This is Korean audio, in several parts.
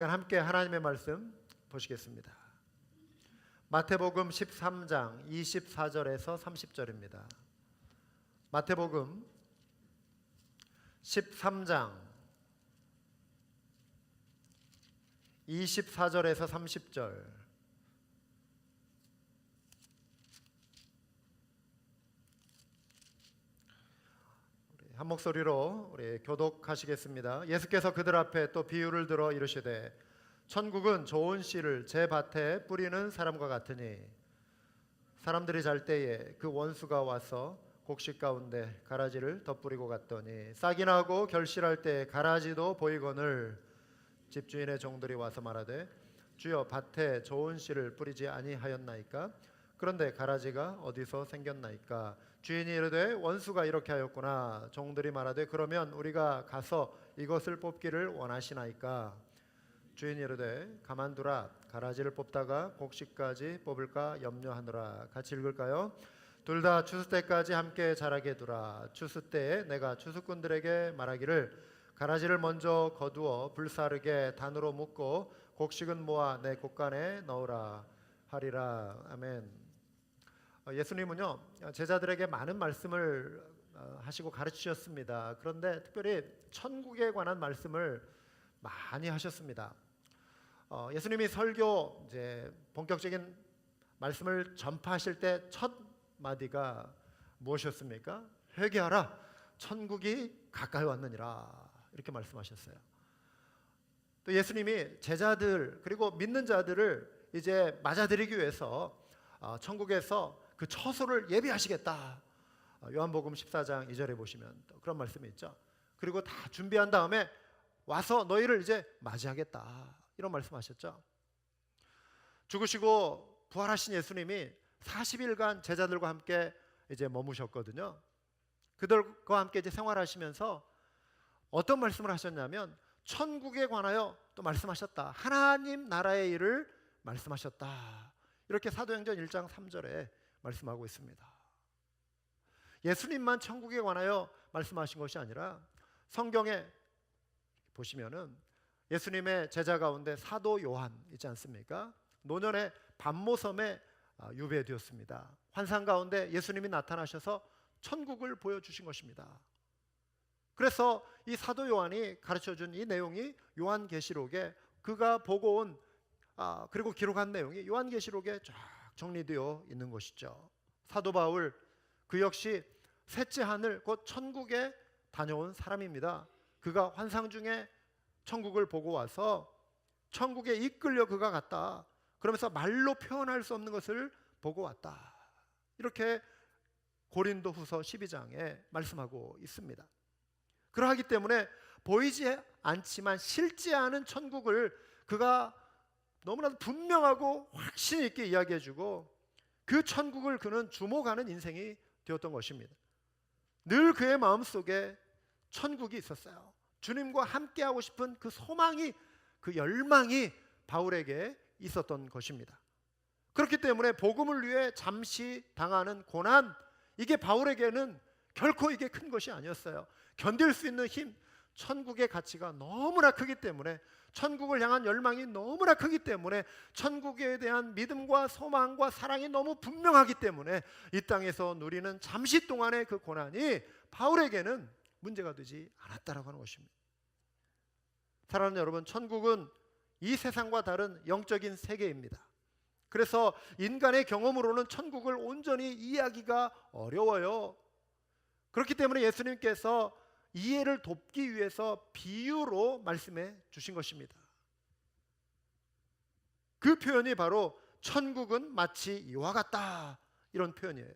함께 하나님의 말씀 보시겠습니다. 마태복음 13장 24절에서 30절입니다. 마태복음 13장 24절에서 30절. 한 목소리로 우리 교독하시겠습니다. 예수께서 그들 앞에 또 비유를 들어 이르시되 천국은 좋은 씨를 제 밭에 뿌리는 사람과 같으니 사람들이 잘 때에 그 원수가 와서 곡식 가운데 가라지를 덧뿌리고 갔더니 싹이 나고 결실할 때에 가라지도 보이거늘 집주인의 종들이 와서 말하되 주여 밭에 좋은 씨를 뿌리지 아니하였나이까? 그런데 가라지가 어디서 생겼나이까? 주인이 이르되 원수가 이렇게 하였구나. 종들이 말하되 그러면 우리가 가서 이것을 뽑기를 원하시나이까? 주인이 이르되 가만두라. 가라지를 뽑다가 곡식까지 뽑을까 염려하노라. 같이 읽을까요? 둘 다 추수 때까지 함께 자라게 두라. 추수 때에 내가 추수꾼들에게 말하기를 가라지를 먼저 거두어 불사르게 단으로 묶고 곡식은 모아 내 곡간에 넣으라 하리라. 아멘. 예수님은요 제자들에게 많은 말씀을 하시고 가르치셨습니다. 그런데 특별히 천국에 관한 말씀을 많이 하셨습니다. 예수님이 설교 이제 본격적인 말씀을 전파하실 때 첫 마디가 무엇이었습니까? 회개하라, 천국이 가까이 왔느니라, 이렇게 말씀하셨어요. 또 예수님이 제자들 그리고 믿는 자들을 이제 맞아들이기 위해서 천국에서 그 처소를 예비하시겠다. 요한복음 14장 2절에 보시면 또 그런 말씀이 있죠. 그리고 다 준비한 다음에 와서 너희를 이제 맞이하겠다, 이런 말씀하셨죠. 죽으시고 부활하신 예수님이 40일간 제자들과 함께 이제 머무셨거든요. 그들과 함께 이제 생활하시면서 어떤 말씀을 하셨냐면 천국에 관하여 또 말씀하셨다. 하나님 나라의 일을 말씀하셨다. 이렇게 사도행전 1장 3절에 말씀하고 있습니다. 예수님만 천국에 관하여 말씀하신 것이 아니라 성경에 보시면은 예수님의 제자 가운데 사도 요한 있지 않습니까? 노년에 반모섬에 유배되었습니다. 환상 가운데 예수님이 나타나셔서 천국을 보여주신 것입니다. 그래서 이 사도 요한이 가르쳐준 이 내용이 요한계시록에 그가 보고 온 그리고 기록한 내용이 요한계시록에 쫙 정리되어 있는 것이죠. 사도 바울 그 역시 셋째 하늘 곧 천국에 다녀온 사람입니다. 그가 환상 중에 천국을 보고 와서 천국에 이끌려 그가 갔다. 그러면서 말로 표현할 수 없는 것을 보고 왔다. 이렇게 고린도후서 12장에 말씀하고 있습니다. 그러하기 때문에 보이지 않지만 실제 않은 천국을 그가 너무나도 분명하고 확신 있게 이야기해주고 그 천국을 그는 주목하는 인생이 되었던 것입니다. 늘 그의 마음속에 천국이 있었어요. 주님과 함께하고 싶은 그 소망이, 그 열망이 바울에게 있었던 것입니다. 그렇기 때문에 복음을 위해 잠시 당하는 고난, 이게 바울에게는 결코 이게 큰 것이 아니었어요. 견딜 수 있는 힘, 천국의 가치가 너무나 크기 때문에, 천국을 향한 열망이 너무나 크기 때문에, 천국에 대한 믿음과 소망과 사랑이 너무 분명하기 때문에 이 땅에서 누리는 잠시 동안의 그 고난이 바울에게는 문제가 되지 않았다라고 하는 것입니다. 사랑하는 여러분, 천국은 이 세상과 다른 영적인 세계입니다. 그래서 인간의 경험으로는 천국을 온전히 이해하기가 어려워요. 그렇기 때문에 예수님께서 이해를 돕기 위해서 비유로 말씀해 주신 것입니다. 그 표현이 바로 천국은 마치 이와 같다, 이런 표현이에요.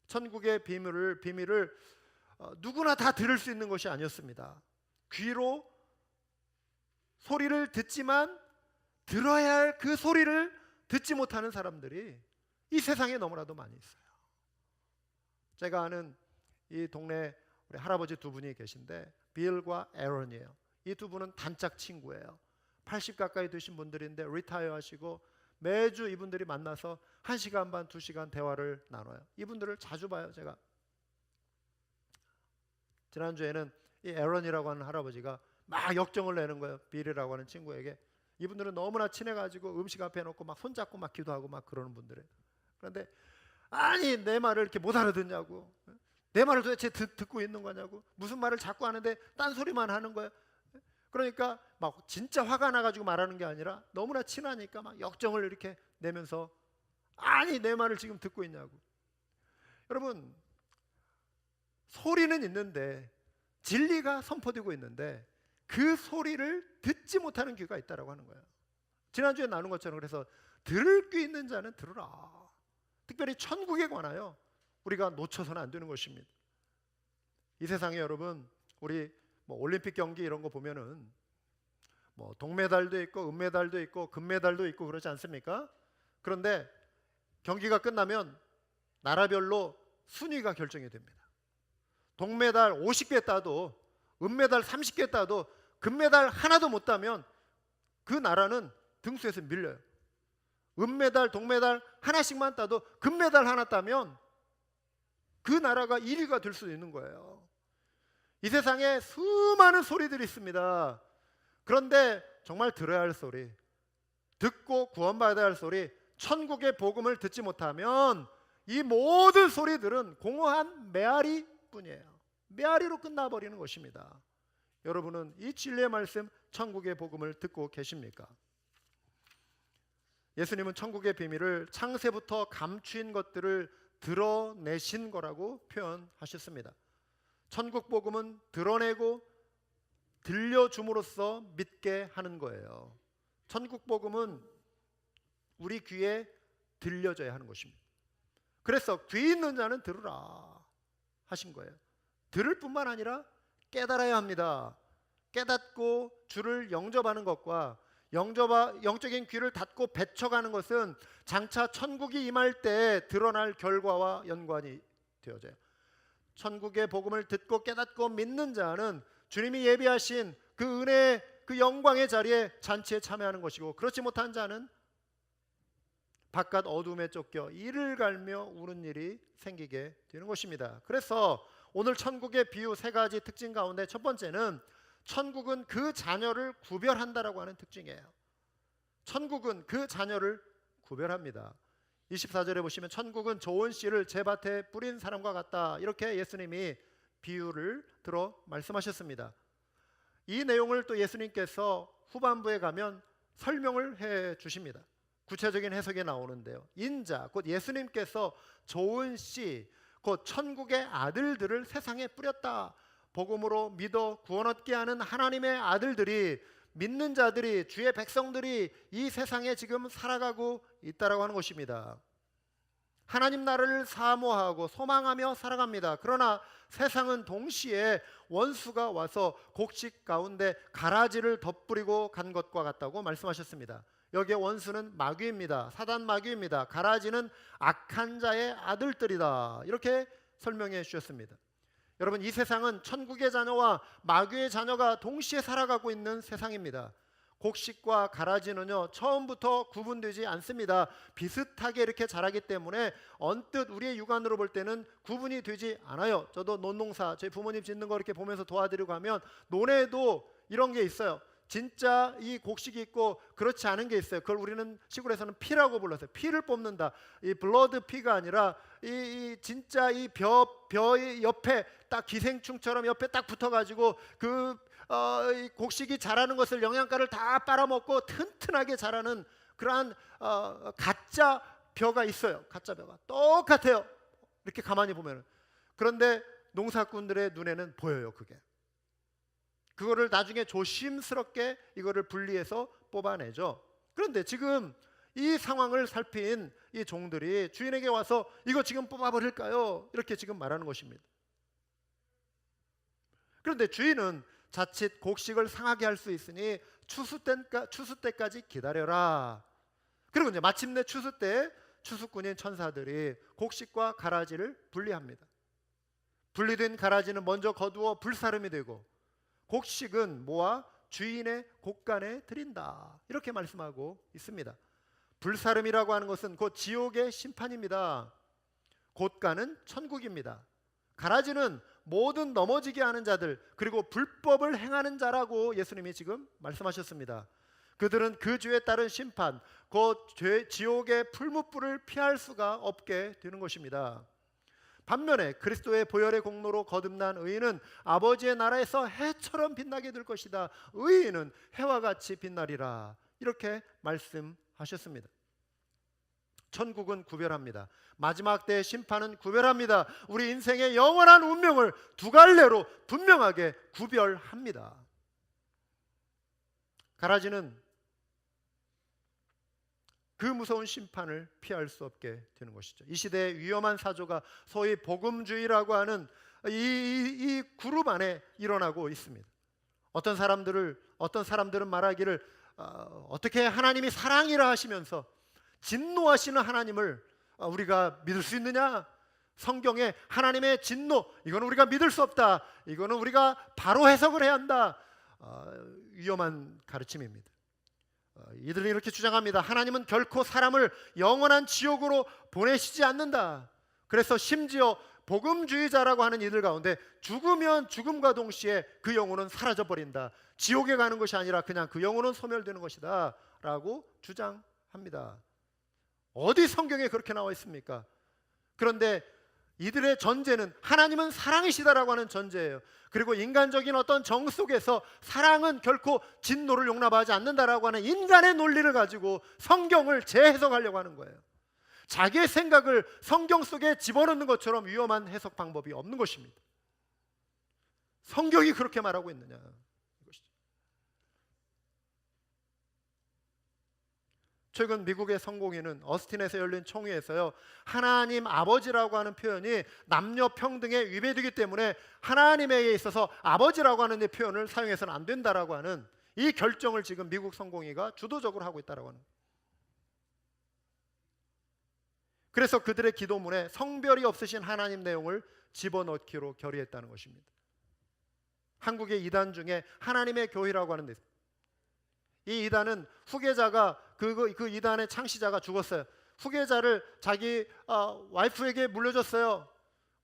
천국의 비밀을 누구나 다 들을 수 있는 것이 아니었습니다. 귀로 소리를 듣지만 들어야 할 그 소리를 듣지 못하는 사람들이 이 세상에 너무나도 많이 있어요. 제가 아는 이 동네 우리 할아버지 두 분이 계신데 빌과 에런이에요. 이 두 분은 단짝 친구예요. 80 가까이 되신 분들인데 리타이어 하시고 매주 이분들이 만나서 1시간 반, 2시간 대화를 나눠요. 이분들을 자주 봐요. 제가 지난주에는 이 에런이라고 하는 할아버지가 막 역정을 내는 거예요. 빌이라고 하는 친구에게. 이분들은 너무나 친해가지고 음식 앞에 놓고 막 손잡고 막 기도하고 막 그러는 분들이에요. 그런데 아니 내 말을 이렇게 못 알아듣냐고, 내 말을 도대체 듣고 있는 거냐고, 무슨 말을 자꾸 하는데 딴소리만 하는 거야. 그러니까 막 진짜 화가 나가지고 말하는 게 아니라 너무나 친하니까 막 역정을 이렇게 내면서 아니 내 말을 지금 듣고 있냐고. 여러분, 소리는 있는데, 진리가 선포되고 있는데 그 소리를 듣지 못하는 귀가 있다라고 하는 거예요. 지난주에 나눈 것처럼, 그래서 들을 귀 있는 자는 들으라. 특별히 천국에 관하여 우리가 놓쳐서는 안 되는 것입니다. 이 세상에 여러분, 우리 뭐 올림픽 경기 이런 거 보면은 뭐 동메달도 있고 은메달도 있고 금메달도 있고 그러지 않습니까? 그런데 경기가 끝나면 나라별로 순위가 결정이 됩니다. 동메달 50개 따도 은메달 30개 따도 금메달 하나도 못 따면 그 나라는 등수에서 밀려요. 은메달, 동메달 하나씩만 따도 금메달 하나 따면 그 나라가 1위가 될 수도 있는 거예요. 이 세상에 수많은 소리들이 있습니다. 그런데 정말 들어야 할 소리, 듣고 구원받아야 할 소리, 천국의 복음을 듣지 못하면 이 모든 소리들은 공허한 메아리 뿐이에요. 메아리로 끝나버리는 것입니다. 여러분은 이 진리의 말씀, 천국의 복음을 듣고 계십니까? 예수님은 천국의 비밀을 창세부터 감추인 것들을 드러내신 거라고 표현하셨습니다. 천국 복음은 드러내고 들려줌으로써 믿게 하는 거예요. 천국 복음은 우리 귀에 들려져야 하는 것입니다. 그래서 귀 있는 자는 들으라 하신 거예요. 들을 뿐만 아니라 깨달아야 합니다. 깨닫고 주를 영접하는 것과 영적인 귀를 닫고 배척하는 것은 장차 천국이 임할 때 드러날 결과와 연관이 되어져요. 천국의 복음을 듣고 깨닫고 믿는 자는 주님이 예비하신 그 은혜, 그 영광의 자리에 잔치에 참여하는 것이고, 그렇지 못한 자는 바깥 어둠에 쫓겨 이를 갈며 우는 일이 생기게 되는 것입니다. 그래서 오늘 천국의 비유 세 가지 특징 가운데 첫 번째는 천국은 그 자녀를 구별한다라고 하는 특징이에요. 천국은 그 자녀를 구별합니다. 24절에 보시면 천국은 좋은 씨를 제 밭에 뿌린 사람과 같다, 이렇게 예수님이 비유를 들어 말씀하셨습니다. 이 내용을 또 예수님께서 후반부에 가면 설명을 해 주십니다. 구체적인 해석이 나오는데요, 인자 곧 예수님께서 좋은 씨 곧 천국의 아들들을 세상에 뿌렸다. 복음으로 믿어 구원 얻게 하는 하나님의 아들들이, 믿는 자들이, 주의 백성들이 이 세상에 지금 살아가고 있다라고 하는 것입니다. 하나님 나라를 사모하고 소망하며 살아갑니다. 그러나 세상은 동시에 원수가 와서 곡식 가운데 가라지를 덧뿌리고 간 것과 같다고 말씀하셨습니다. 여기에 원수는 마귀입니다. 사단 마귀입니다. 가라지는 악한 자의 아들들이다, 이렇게 설명해 주셨습니다. 여러분, 이 세상은 천국의 자녀와 마귀의 자녀가 동시에 살아가고 있는 세상입니다. 곡식과 가라지는요, 처음부터 구분되지 않습니다. 비슷하게 이렇게 자라기 때문에 언뜻 우리의 육안으로 볼 때는 구분이 되지 않아요. 저도 논농사, 저희 부모님 짓는 거 이렇게 보면서 도와드리고 하면 논에도 이런 게 있어요. 진짜 이 곡식이 있고 그렇지 않은 게 있어요. 그걸 우리는 시골에서는 피라고 불렀어요. 피를 뽑는다. 이 블러드 피가 아니라 이 진짜 이 벼의 옆에 딱 기생충처럼 옆에 딱 붙어가지고 이 곡식이 자라는 것을 영양가를 다 빨아먹고 튼튼하게 자라는 그러한 가짜 벼가 있어요. 가짜 벼가 똑같아요. 이렇게 가만히 보면. 그런데 농사꾼들의 눈에는 보여요. 그거를 나중에 조심스럽게 이거를 분리해서 뽑아내죠. 그런데 지금 이 상황을 살핀 이 종들이 주인에게 와서 이거 지금 뽑아버릴까요? 이렇게 지금 말하는 것입니다. 그런데 주인은 자칫 곡식을 상하게 할 수 있으니 추수 때까지 기다려라. 그리고 이제 마침내 추수 때 추수꾼인 천사들이 곡식과 가라지를 분리합니다. 분리된 가라지는 먼저 거두어 불사름이 되고, 곡식은 모아 주인의 곳간에 드린다, 이렇게 말씀하고 있습니다. 불사름이라고 하는 것은 곧 지옥의 심판입니다. 곳간은 천국입니다. 가라지는 모든 넘어지게 하는 자들, 그리고 불법을 행하는 자라고 예수님이 지금 말씀하셨습니다. 그들은 그 죄에 따른 심판, 지옥의 풀무불을 피할 수가 없게 되는 것입니다. 반면에 그리스도의 보혈의 공로로 거듭난 의인은 아버지의 나라에서 해처럼 빛나게 될 것이다. 의인은 해와 같이 빛나리라. 이렇게 말씀하셨습니다. 천국은 구별합니다. 마지막 때의 심판은 구별합니다. 우리 인생의 영원한 운명을 두 갈래로 분명하게 구별합니다. 가라지는 그 무서운 심판을 피할 수 없게 되는 것이죠. 이 시대의 위험한 사조가 소위 복음주의라고 하는 이 그룹 안에 일어나고 있습니다. 어떤 사람들은 말하기를 어떻게 하나님이 사랑이라 하시면서 진노하시는 하나님을 우리가 믿을 수 있느냐? 성경에 하나님의 진노, 이거는 우리가 믿을 수 없다. 이거는 우리가 바로 해석을 해야 한다. 위험한 가르침입니다. 이들은 이렇게 주장합니다. 하나님은 결코 사람을 영원한 지옥으로 보내시지 않는다. 그래서 심지어 복음주의자라고 하는 이들 가운데 죽으면 죽음과 동시에 그 영혼은 사라져버린다. 지옥에 가는 것이 아니라 그냥 그 영혼은 소멸되는 것이다 라고 주장합니다. 어디 성경에 그렇게 나와 있습니까? 그런데 이들의 전제는 하나님은 사랑이시다라고 하는 전제예요. 그리고 인간적인 어떤 정 속에서 사랑은 결코 진노를 용납하지 않는다라고 하는 인간의 논리를 가지고 성경을 재해석하려고 하는 거예요. 자기의 생각을 성경 속에 집어넣는 것처럼 위험한 해석 방법이 없는 것입니다. 성경이 그렇게 말하고 있느냐 이것이죠. 최근 미국의 성공회는 어스틴에서 열린 총회에서요, 하나님 아버지라고 하는 표현이 남녀 평등에 위배되기 때문에 하나님에 있어서 아버지라고 하는 이 표현을 사용해서는 안 된다라고 하는 이 결정을 지금 미국 성공회가 주도적으로 하고 있다라고 하는. 그래서 그들의 기도문에 성별이 없으신 하나님 내용을 집어넣기로 결의했다는 것입니다. 한국의 이단 중에 하나님의 교회라고 하는 데, 이 이단은 후계자가 그 이단의 창시자가 죽었어요. 후계자를 자기 와이프에게 물려줬어요.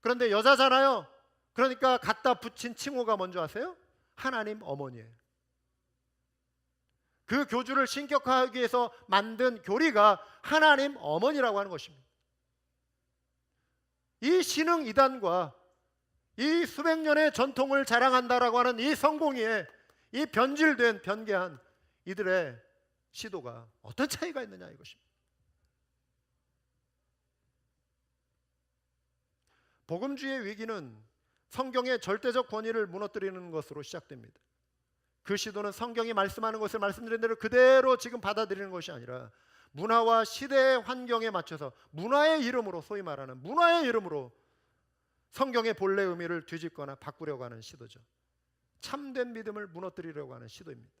그런데 여자잖아요. 그러니까 갖다 붙인 칭호가 뭔지 아세요? 하나님 어머니예요. 그 교주를 신격화하기 위해서 만든 교리가 하나님 어머니라고 하는 것입니다. 이 신흥 이단과 이 수백 년의 전통을 자랑한다라고 하는 이 성공회에 이 변개한 이들의 시도가 어떤 차이가 있느냐 이것입니다. 복음주의의 위기는 성경의 절대적 권위를 무너뜨리는 것으로 시작됩니다. 그 시도는 성경이 말씀하는 것을 말씀드린 대로 그대로 지금 받아들이는 것이 아니라 문화와 시대의 환경에 맞춰서 문화의 이름으로, 소위 말하는 문화의 이름으로 성경의 본래 의미를 뒤집거나 바꾸려고 하는 시도죠. 참된 믿음을 무너뜨리려고 하는 시도입니다.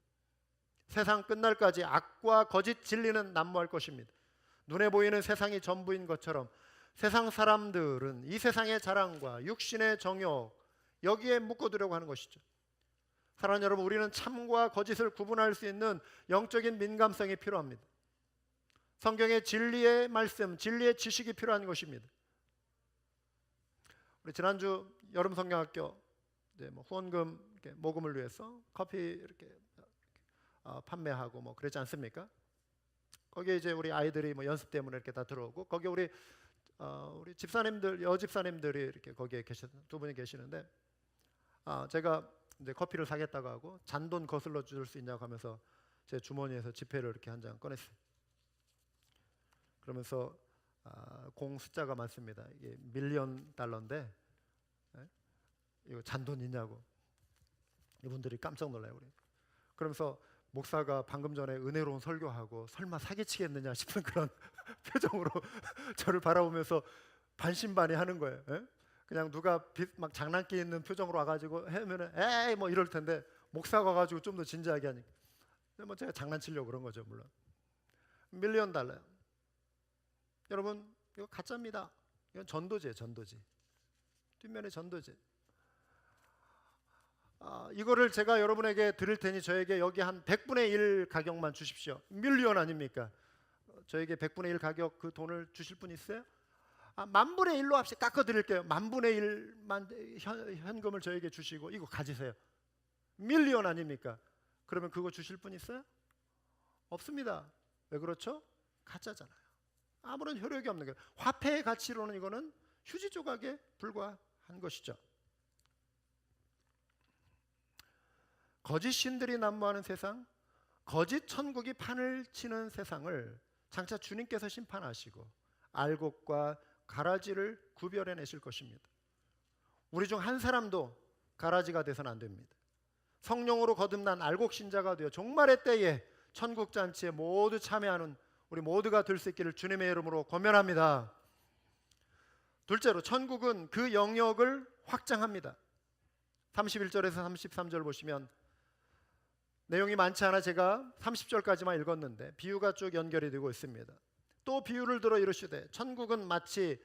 세상 끝날까지 악과 거짓 진리는 난무할 것입니다. 눈에 보이는 세상이 전부인 것처럼 세상 사람들은 이 세상의 자랑과 육신의 정욕, 여기에 묶어두려고 하는 것이죠. 사랑하는 여러분, 우리는 참과 거짓을 구분할 수 있는 영적인 민감성이 필요합니다. 성경의 진리의 말씀, 진리의 지식이 필요한 것입니다. 우리 지난주 여름 성경학교 후원금 모금을 위해서 커피 이렇게 판매하고 그러지 않습니까? 거기에 이제 우리 아이들이 연습 때문에 이렇게 다 들어오고, 거기 우리 집사님들, 여집사님들이 이렇게 거기에 두 분이 계시는데, 제가 이제 커피를 사겠다고 하고 잔돈 거슬러 줄 수 있냐고 하면서 제 주머니에서 지폐를 이렇게 한 장 꺼냈어요. 그러면서 공 숫자가 많습니다. 이게 $1,000,000인데 이거 잔돈 있냐고. 이분들이 깜짝 놀라요. 우리. 그러면서 목사가 방금 전에 은혜로운 설교하고 설마 사기치겠느냐 싶은 그런 표정으로 저를 바라보면서 반신반의하는 거예요. 에? 그냥 누가 막 장난기 있는 표정으로 와가지고 하면은 에이 이럴 텐데, 목사가 와가지고 좀 더 진지하게 하니까 제가 장난치려고 그런 거죠. 물론 $1,000,000. 여러분, 이거 가짜입니다. 이건 전도제예요. 전도제. 뒷면에 전도제. 이거를 제가 여러분에게 드릴 테니 저에게 여기 한 100분의 1 가격만 주십시오. $1,000,000 아닙니까? 저에게 100분의 1 가격 그 돈을 주실 분 있어요? 10,000분의 1로 합시 깎아 드릴게요. 10,000분의 1만 현금을 저에게 주시고 이거 가지세요. $1,000,000 아닙니까? 그러면 그거 주실 분 있어요? 없습니다. 왜 그렇죠? 가짜잖아요. 아무런 효력이 없는 거예요. 화폐의 가치로는 이거는 휴지 조각에 불과한 것이죠. 거짓 신들이 난무하는 세상, 거짓 천국이 판을 치는 세상을 장차 주님께서 심판하시고 알곡과 가라지를 구별해내실 것입니다. 우리 중 한 사람도 가라지가 돼서는 안 됩니다. 성령으로 거듭난 알곡 신자가 되어 종말의 때에 천국 잔치에 모두 참여하는 우리 모두가 될 수 있기를 주님의 이름으로 권면합니다. 둘째로 천국은 그 영역을 확장합니다. 31절에서 33절 보시면 내용이 많지 않아 제가 30절까지만 읽었는데 비유가 쭉 연결이 되고 있습니다. 또 비유를 들어 이르시되 천국은 마치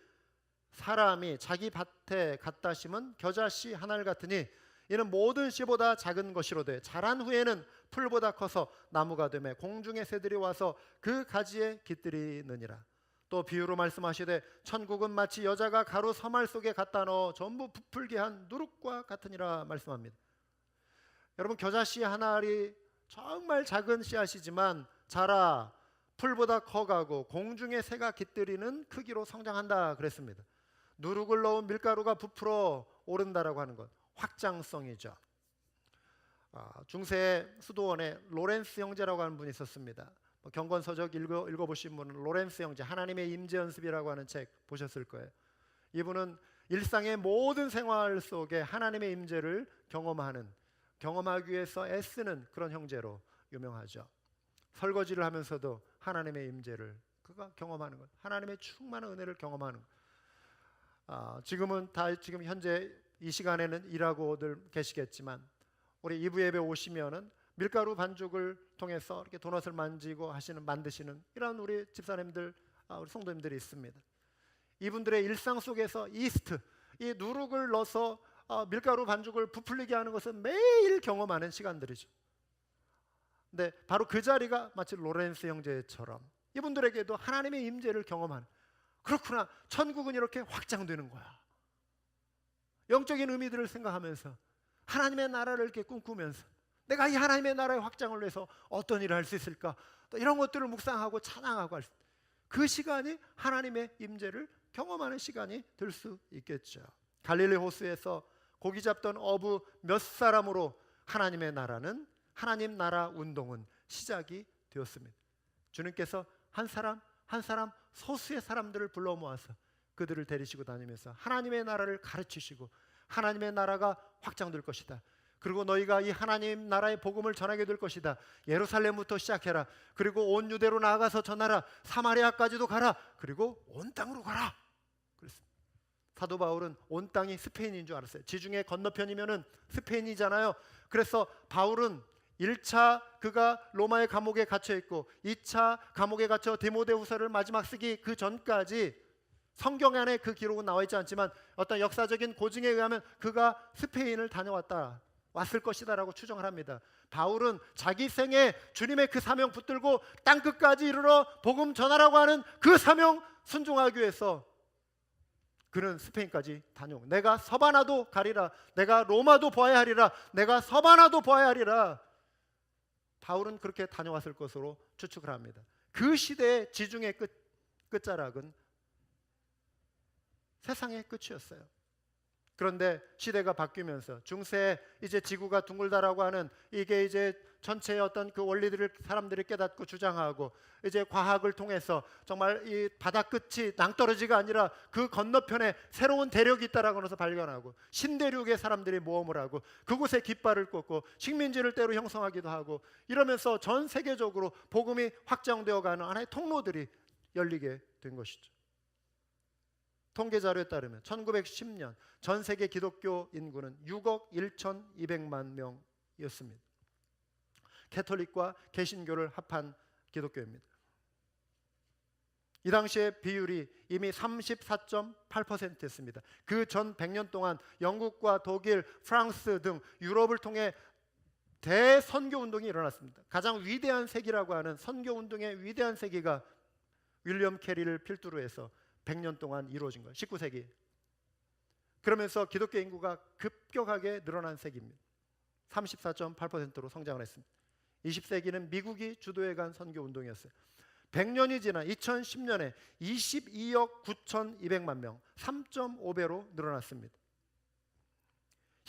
사람이 자기 밭에 갖다 심은 겨자씨 한 알 같으니 이는 모든 씨보다 작은 것이로되 자란 후에는 풀보다 커서 나무가 되매 공중의 새들이 와서 그 가지에 깃들이느니라. 또 비유로 말씀하시되 천국은 마치 여자가 가루 서말 속에 갖다 넣어 전부 부풀게 한 누룩과 같으니라 말씀합니다. 여러분, 겨자씨 한 알이 정말 작은 씨앗이지만 자라 풀보다 커가고 공중의 새가 깃들이는 크기로 성장한다 그랬습니다. 누룩을 넣은 밀가루가 부풀어 오른다라고 하는 것, 확장성이죠. 중세 수도원에 로렌스 형제라고 하는 분이 있었습니다. 경건서적 읽어보신 분은 로렌스 형제 하나님의 임재 연습이라고 하는 책 보셨을 거예요. 이분은 일상의 모든 생활 속에 하나님의 임재를 경험하기 위해서 애쓰는 그런 형제로 유명하죠. 설거지를 하면서도 하나님의 임재를 그가 경험하는 것, 하나님의 충만한 은혜를 경험하는 것. 지금 현재 이 시간에는 일하고들 계시겠지만 우리 2부 예배 오시면은 밀가루 반죽을 통해서 이렇게 도넛을 만드시는 이런 우리 집사님들, 우리 성도님들이 있습니다. 이분들의 일상 속에서 이스트, 이 누룩을 넣어서 밀가루 반죽을 부풀리게 하는 것은 매일 경험하는 시간들이죠. 근데 바로 그 자리가 마치 로렌스 형제처럼 이분들에게도 하나님의 임재를 경험하는, 그렇구나, 천국은 이렇게 확장되는 거야. 영적인 의미들을 생각하면서 하나님의 나라를 이렇게 꿈꾸면서 내가 이 하나님의 나라의 확장을 위해서 어떤 일을 할 수 있을까, 또 이런 것들을 묵상하고 찬양하고 그 시간이 하나님의 임재를 경험하는 시간이 될 수 있겠죠. 갈릴리 호수에서 고기 잡던 어부 몇 사람으로 하나님의 나라는, 하나님 나라 운동은 시작이 되었습니다. 주님께서 한 사람 한 사람 소수의 사람들을 불러 모아서 그들을 데리시고 다니면서 하나님의 나라를 가르치시고 하나님의 나라가 확장될 것이다. 그리고 너희가 이 하나님 나라의 복음을 전하게 될 것이다. 예루살렘부터 시작해라. 그리고 온 유대로 나아가서 전하라. 사마리아까지도 가라. 그리고 온 땅으로 가라. 그랬습니다. 사도 바울은 온 땅이 스페인인 줄 알았어요. 지중해 건너편이면은 스페인이잖아요. 그래서 바울은 1차 그가 로마의 감옥에 갇혀 있고 2차 감옥에 갇혀 디모데후서를 마지막 쓰기 그 전까지 성경 안에 그 기록은 나와 있지 않지만 어떤 역사적인 고증에 의하면 그가 스페인을 왔을 것이다라고 추정을 합니다. 바울은 자기 생에 주님의 그 사명 붙들고 땅끝까지 이르러 복음 전하라고 하는 그 사명 순종하기 위해서 그는 스페인까지 다녀오고, 내가 서바나도 가리라, 내가 로마도 보아야 하리라, 내가 서바나도 보아야 하리라. 바울은 그렇게 다녀왔을 것으로 추측을 합니다. 그 시대의 지중해 끝자락은 세상의 끝이었어요. 그런데 시대가 바뀌면서 중세에 이제 지구가 둥글다라고 하는 이게 이제 전체의 어떤 그 원리들을 사람들이 깨닫고 주장하고 이제 과학을 통해서 정말 이 바다 끝이 낭떠러지가 아니라 그 건너편에 새로운 대륙이 있다라고 해서 발견하고 신대륙에 사람들이 모험을 하고 그곳에 깃발을 꽂고 식민지를 때로 형성하기도 하고 이러면서 전 세계적으로 복음이 확장되어 가는 하나의 통로들이 열리게 된 것이죠. 통계 자료에 따르면 1910년 전 세계 기독교 인구는 6억 1,200만 명이었습니다. 캐톨릭과 개신교를 합한 기독교입니다. 이 당시의 비율이 이미 34.8%였습니다. 그 전 100년 동안 영국과 독일, 프랑스 등 유럽을 통해 대선교 운동이 일어났습니다. 가장 위대한 세기라고 하는 선교 운동의 위대한 세기가 윌리엄 캐리를 필두로 해서 100년 동안 이루어진 거예요. 19세기. 그러면서 기독교 인구가 급격하게 늘어난 세기입니다. 34.8%로 성장을 했습니다. 20세기는 미국이 주도해간 선교 운동이었어요. 100년이 지난 2010년에 22억 9,200만 명, 3.5배로 늘어났습니다.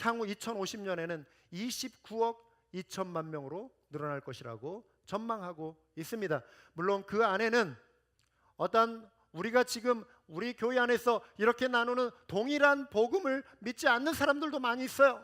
향후 2050년에는 29억 2천만 명으로 늘어날 것이라고 전망하고 있습니다. 물론 그 안에는 어떤 우리가 지금 우리 교회 안에서 이렇게 나누는 동일한 복음을 믿지 않는 사람들도 많이 있어요.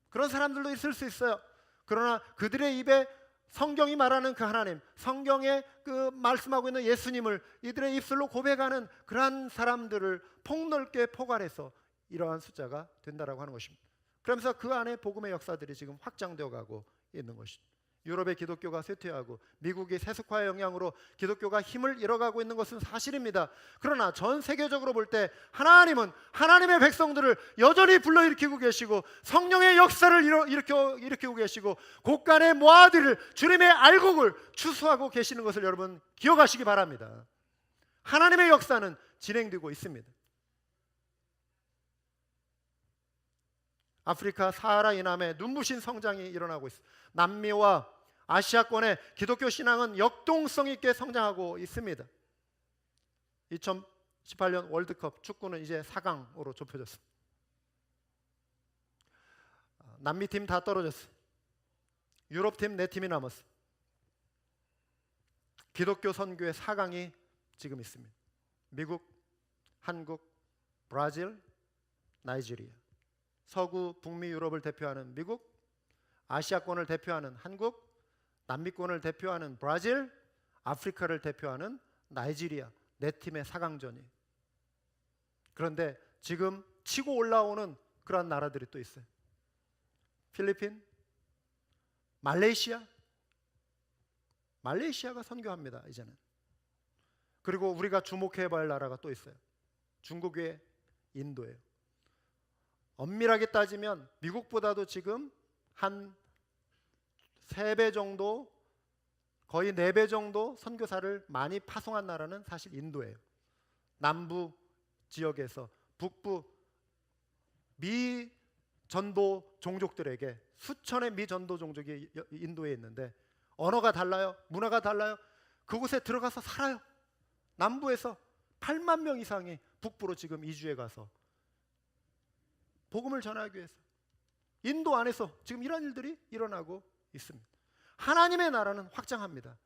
그런 사람들도 있을 수 있어요. 그러나 그들의 입에 성경이 말하는 그 하나님, 성경에 그 말씀하고 있는 예수님을 이들의 입술로 고백하는 그러한 사람들을 폭넓게 포괄해서 이러한 숫자가 된다라고 하는 것입니다. 그러면서 그 안에 복음의 역사들이 지금 확장되어 가고 있는 것입니다. 유럽의 기독교가 쇠퇴하고 미국의 세속화의 영향으로 기독교가 힘을 잃어가고 있는 것은 사실입니다. 그러나 전 세계적으로 볼 때 하나님은 하나님의 백성들을 여전히 불러일으키고 계시고 성령의 역사를 일으키고 계시고 곳간의 모아들을 주님의 알곡을 추수하고 계시는 것을 여러분 기억하시기 바랍니다. 하나님의 역사는 진행되고 있습니다. 아프리카 사하라 이남에 눈부신 성장이 일어나고 있습니다. 남미와 아시아권의 기독교 신앙은 역동성 있게 성장하고 있습니다. 2018년 월드컵 축구는 이제 4강으로 좁혀졌습니다. 남미팀 다 떨어졌어요. 유럽팀 4팀이 남았어요. 기독교 선교의 4강이 지금 있습니다. 미국, 한국, 브라질, 나이지리아. 서구 북미 유럽을 대표하는 미국, 아시아권을 대표하는 한국, 남미권을 대표하는 브라질, 아프리카를 대표하는 나이지리아 4팀의 4강전이. 그런데 지금 치고 올라오는 그런 나라들이 또 있어요. 필리핀, 말레이시아가 선교합니다. 이제는. 그리고 우리가 주목해봐야 할 나라가 또 있어요. 중국의 인도예요. 엄밀하게 따지면 미국보다도 지금 한 3배 정도, 거의 4배 정도 선교사를 많이 파송한 나라는 사실 인도예요. 남부 지역에서 북부 미전도 종족들에게 수천의 미전도 종족이 인도에 있는데 언어가 달라요. 문화가 달라요. 그곳에 들어가서 살아요. 남부에서 8만 명 이상이 북부로 지금 이주해 가서 복음을 전하기 위해서 인도 안에서 지금 이런 일들이 일어나고 있습니다. 하나님의 나라는 확장합니다.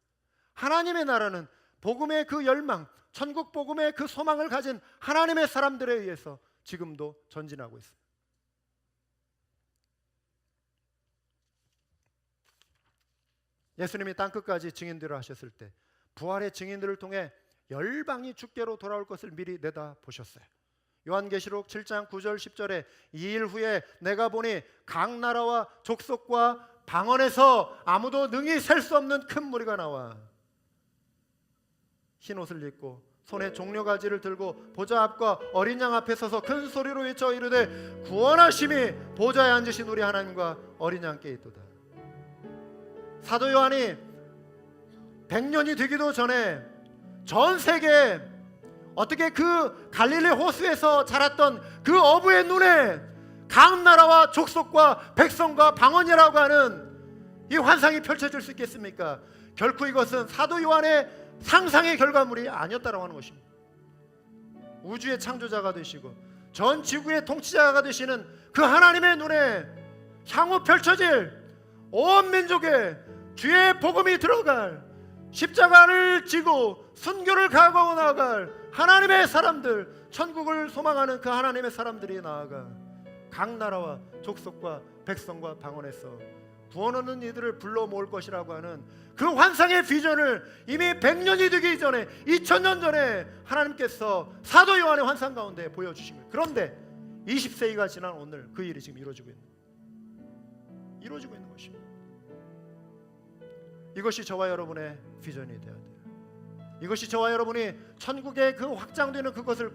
하나님의 나라는 복음의 그 열망, 천국 복음의 그 소망을 가진 하나님의 사람들에 의해서 지금도 전진하고 있습니다. 예수님이 땅끝까지 증인들을 하셨을 때 부활의 증인들을 통해 열방이 주께로 돌아올 것을 미리 내다보셨어요. 요한계시록 7장 9절 10절에 2일 후에 내가 보니 각 나라와 족속과 방언에서 아무도 능히 셀 수 없는 큰 무리가 나와 흰 옷을 입고 손에 종려가지를 들고 보좌 앞과 어린 양 앞에 서서 큰 소리로 외쳐 이르되 구원하심이 보좌에 앉으신 우리 하나님과 어린 양께 있도다. 사도 요한이 100년이 되기도 전에 전 세계에 어떻게 그 갈릴리 호수에서 자랐던 그 어부의 눈에 각 나라와 족속과 백성과 방언이라고 하는 이 환상이 펼쳐질 수 있겠습니까? 결코 이것은 사도 요한의 상상의 결과물이 아니었다고 하는 것입니다. 우주의 창조자가 되시고 전 지구의 통치자가 되시는 그 하나님의 눈에 향후 펼쳐질 온 민족에 주의 복음이 들어갈, 십자가를 지고 순교를 각오하고 나아갈 하나님의 사람들, 천국을 소망하는 그 하나님의 사람들이 나아가 각 나라와 족속과 백성과 방언에서 구원 얻는 이들을 불러 모을 것이라고 하는 그 환상의 비전을 이미 100년이 되기 전에 2000년 전에 하나님께서 사도 요한의 환상 가운데 보여주신 거예요. 그런데 20세기가 지난 오늘 그 일이 지금 이루어지고 있는 것입니다. 이것이 저와 여러분의 비전이 되어야 돼요. 이것이 저와 여러분이 천국의 그 확장되는 그것을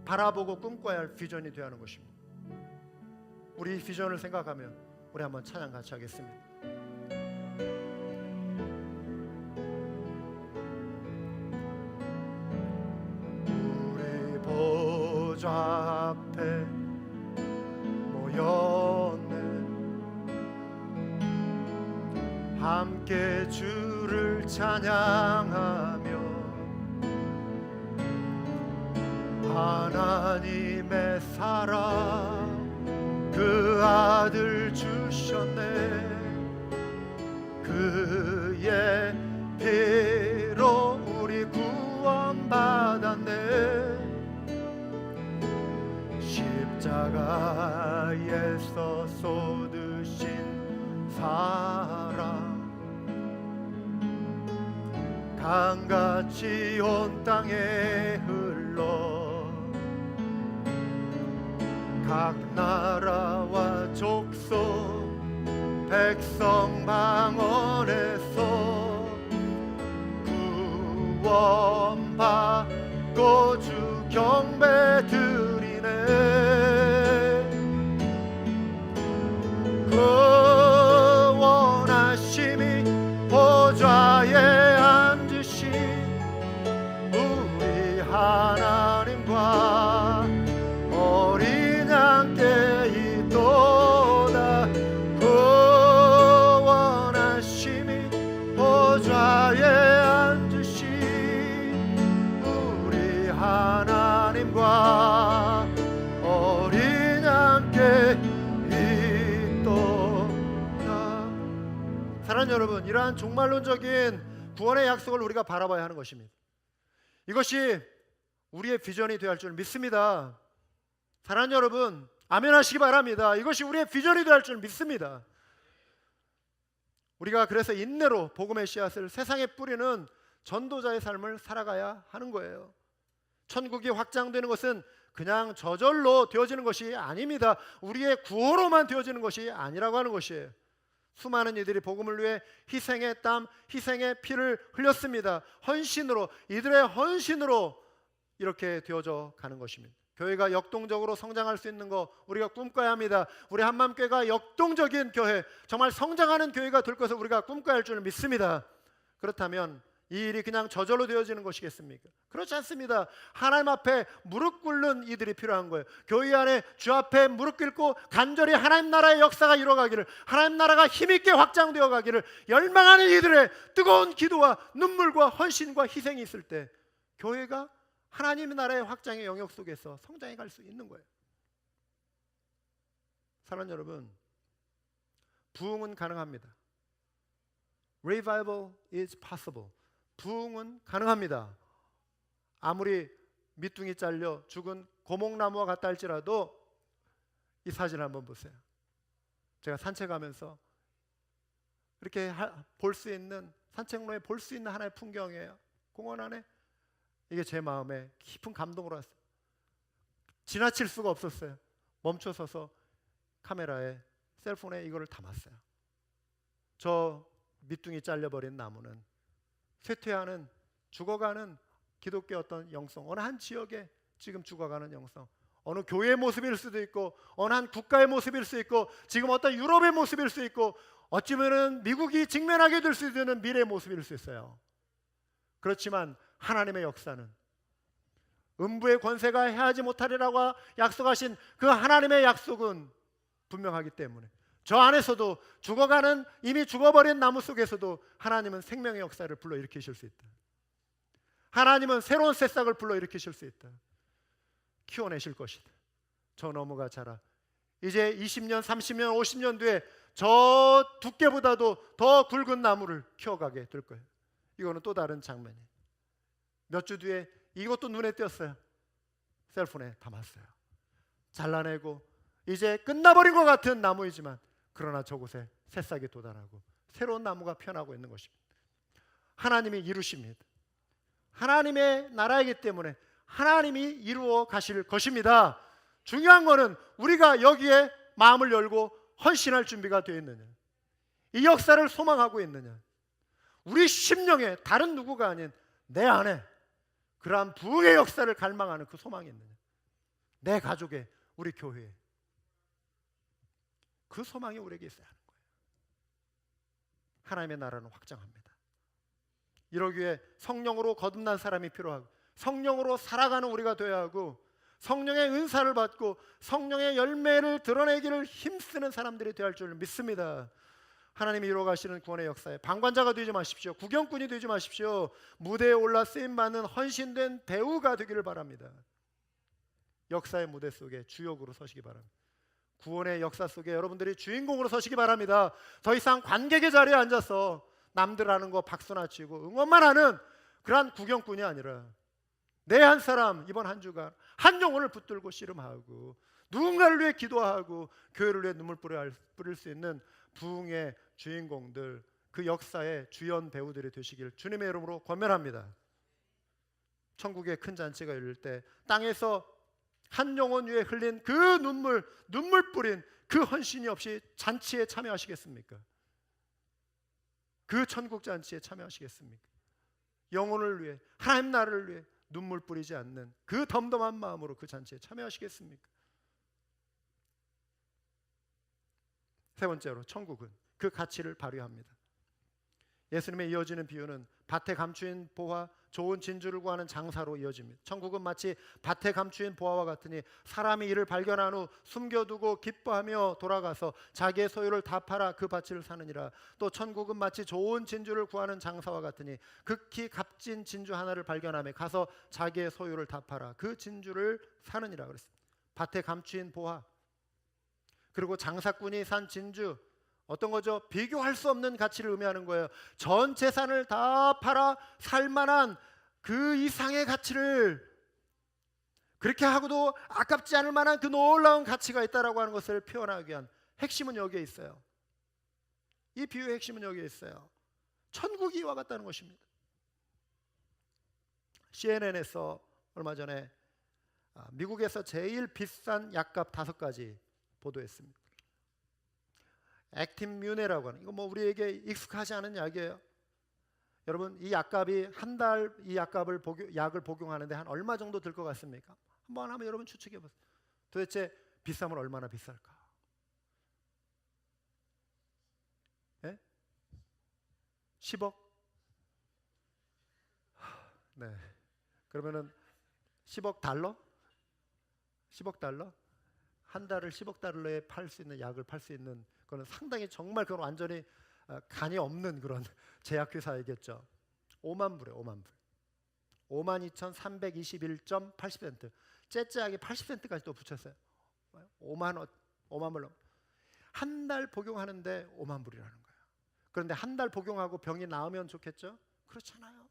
바라보고 꿈꿔야 할 비전이 되어야 하는 것입니다. 우리 비전을 생각하며 우리 한번 찬양 같이 하겠습니다. 우리 보좌 앞에 모였네 함께 주를 찬양하며 하나님의 사랑 그 아들 주셨네. 그의 피로 우리 구원받았네. 십자가에서 쏟으신 사랑 강같이 온 땅에 흘러 각 나라와 족속 백성 방언에서 구원받고 주 경배 드리네. 그 원하심이 보좌에 앉으신 우리 하나님과 어린 양께 있도다. 그 원하심이 보좌에 앉으신 우리 하나님과 어린 양께 있도다. 사랑하는 여러분, 이러한 종말론적인 구원의 약속을 우리가 바라봐야 하는 것입니다. 이것이 우리의 비전이 되어야 할 줄 믿습니다. 사랑하는 여러분, 아멘 하시기 바랍니다. 이것이 우리의 비전이 되어야 할 줄 믿습니다. 우리가 그래서 인내로 복음의 씨앗을 세상에 뿌리는 전도자의 삶을 살아가야 하는 거예요. 천국이 확장되는 것은 그냥 저절로 되어지는 것이 아닙니다. 우리의 구호로만 되어지는 것이 아니라고 하는 것이에요. 수많은 이들이 복음을 위해 희생의 땀, 희생의 피를 흘렸습니다. 헌신으로, 이들의 헌신으로 이렇게 되어져 가는 것입니다. 교회가 역동적으로 성장할 수 있는 거 우리가 꿈꿔야 합니다. 우리 한맘교회가 역동적인 교회, 정말 성장하는 교회가 될 것을 우리가 꿈꿔야 할 줄 믿습니다. 그렇다면 이 일이 그냥 저절로 되어지는 것이겠습니까? 그렇지 않습니다. 하나님 앞에 무릎 꿇는 이들이 필요한 거예요. 교회 안에 주 앞에 무릎 꿇고 간절히 하나님 나라의 역사가 이루어가기를, 하나님 나라가 힘있게 확장되어 가기를 열망하는 이들의 뜨거운 기도와 눈물과 헌신과 희생이 있을 때 교회가 하나님의 나라의 확장의 영역 속에서 성장해 갈 수 있는 거예요. 사랑하는 여러분, 부흥은 가능합니다. Revival is possible. 부흥은 가능합니다. 아무리 밑둥이 잘려 죽은 고목나무와 같다 할지라도 이 사진을 한번 보세요. 제가 산책하면서 이렇게 볼 수 있는, 산책로에 볼 수 있는 하나의 풍경이에요. 공원 안에. 이게 제 마음에 깊은 감동으로 왔어요. 지나칠 수가 없었어요. 멈춰서서 카메라에, 셀폰에 이거를 담았어요. 저 밑둥이 잘려버린 나무는 쇠퇴하는, 죽어가는 기독교 어떤 영성, 어느 한 지역에 지금 죽어가는 영성, 어느 교회의 모습일 수도 있고 어느 한 국가의 모습일 수 있고 지금 어떤 유럽의 모습일 수 있고 어찌 보면 미국이 직면하게 될 수 있는 미래의 모습일 수 있어요. 그렇지만 하나님의 역사는 음부의 권세가 해하지 못하리라고 약속하신 그 하나님의 약속은 분명하기 때문에 저 안에서도 죽어가는, 이미 죽어버린 나무 속에서도 하나님은 생명의 역사를 불러일으키실 수 있다. 하나님은 새로운 새싹을 불러일으키실 수 있다. 키워내실 것이다. 저 나무가 자라 이제 20년, 30년, 50년 뒤에 저 두께보다도 더 굵은 나무를 키워가게 될 거예요. 이거는 또 다른 장면이에요. 몇 주 뒤에 이것도 눈에 띄었어요. 셀폰에 담았어요. 잘라내고 이제 끝나버린 것 같은 나무이지만 그러나 저곳에 새싹이 돋아나고 새로운 나무가 피어나고 있는 것입니다. 하나님이 이루십니다. 하나님의 나라이기 때문에 하나님이 이루어 가실 것입니다. 중요한 것은 우리가 여기에 마음을 열고 헌신할 준비가 되어 있느냐, 이 역사를 소망하고 있느냐, 우리 심령에 다른 누구가 아닌 내 안에 그러한 부흥의 역사를 갈망하는 그 소망이 있느냐, 내 가족에, 우리 교회에 그 소망이 우리에게 있어야 하는 거예요. 하나님의 나라는 확장합니다. 이러기 위해 성령으로 거듭난 사람이 필요하고 성령으로 살아가는 우리가 되어야 하고 성령의 은사를 받고 성령의 열매를 드러내기를 힘쓰는 사람들이 되어야 할 줄 믿습니다. 하나님이 이루어가시는 구원의 역사에 방관자가 되지 마십시오. 구경꾼이 되지 마십시오. 무대에 올라 쓰임받는 헌신된 배우가 되기를 바랍니다. 역사의 무대 속에 주역으로 서시기 바랍니다. 구원의 역사 속에 여러분들이 주인공으로 서시기 바랍니다. 더 이상 관객의 자리에 앉아서 남들 하는 거 박수나 치고 응원만 하는 그러한 구경꾼이 아니라 내 한 사람 이번 한 주간 한 영혼을 붙들고 씨름하고 누군가를 위해 기도하고 교회를 위해 눈물 뿌릴 수 있는 부흥의 주인공들, 그 역사의 주연 배우들이 되시길 주님의 이름으로 권면합니다. 천국의 큰 잔치가 열릴 때 땅에서 한 영혼 위에 흘린 그 눈물 뿌린 그 헌신이 없이 잔치에 참여하시겠습니까? 그 천국 잔치에 참여하시겠습니까? 영혼을 위해, 하나님 나라를 위해 눈물 뿌리지 않는 그 덤덤한 마음으로 그 잔치에 참여하시겠습니까? 세 번째로 천국은 그 가치를 발휘합니다. 예수님의 이어지는 비유는 밭에 감추인 보화, 좋은 진주를 구하는 장사로 이어집니다. 천국은 마치 밭에 감추인 보화와 같으니 사람이 이를 발견한 후 숨겨두고 기뻐하며 돌아가서 자기의 소유를 다 팔아 그 가치를 사느니라. 또 천국은 마치 좋은 진주를 구하는 장사와 같으니 극히 값진 진주 하나를 발견하며 가서 자기의 소유를 다 팔아 그 진주를 사느니라 그랬습니다. 밭에 감추인 보화, 그리고 장사꾼이 산 진주, 어떤 거죠? 비교할 수 없는 가치를 의미하는 거예요. 전 재산을 다 팔아 살만한 그 이상의 가치를, 그렇게 하고도 아깝지 않을 만한 그 놀라운 가치가 있다라고 하는 것을 표현하기 위한 핵심은 여기에 있어요. 이 비유의 핵심은 여기에 있어요. 천국이 이와 같다는 것입니다. CNN에서 얼마 전에 미국에서 제일 비싼 약값 5가지 보도했습니다. 액틴뮤네라고 하는, 이거 뭐 우리에게 익숙하지 않은 약이에요. 여러분, 이 약값이 한 달 이 약을 복용하는데 한 얼마 정도 들 것 같습니까? 한번 여러분 추측해 보세요. 도대체 비싸면 얼마나 비쌀까? 예? 10억? 네. 그러면은 10억 달러? 10억 달러? 한 달을 10억 달러에 팔 수 있는 약을 팔 수 있는, 그건 상당히 정말 그건 완전히 간이 없는 그런 제약회사이겠죠. 5만 불에 5만 불. 52,321.80센트. 째째하게 80센트까지 또 붙였어요. 5만 불로 한 달 복용하는데 5만 불이라는 거예요. 그런데 한 달 복용하고 병이 나으면 좋겠죠? 그렇잖아요.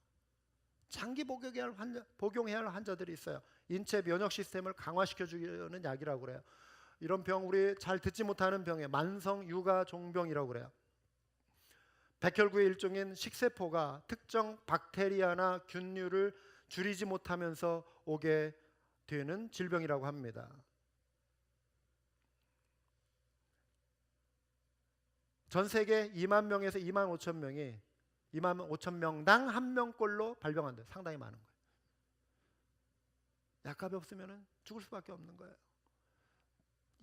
장기 복용해야 할 환자들이 있어요. 인체 면역 시스템을 강화시켜 주는 약이라고 그래요. 이런 병, 우리 잘 듣지 못하는 병에 만성 유가 종병이라고 그래요. 백혈구의 일종인 식세포가 특정 박테리아나 균류를 줄이지 못하면서 오게 되는 질병이라고 합니다. 전 세계 2만 명에서 2만 5천 명이 2만 5천 명당 한 명꼴로 발병한대요. 상당히 많은 거예요. 약값이 없으면 죽을 수밖에 없는 거예요.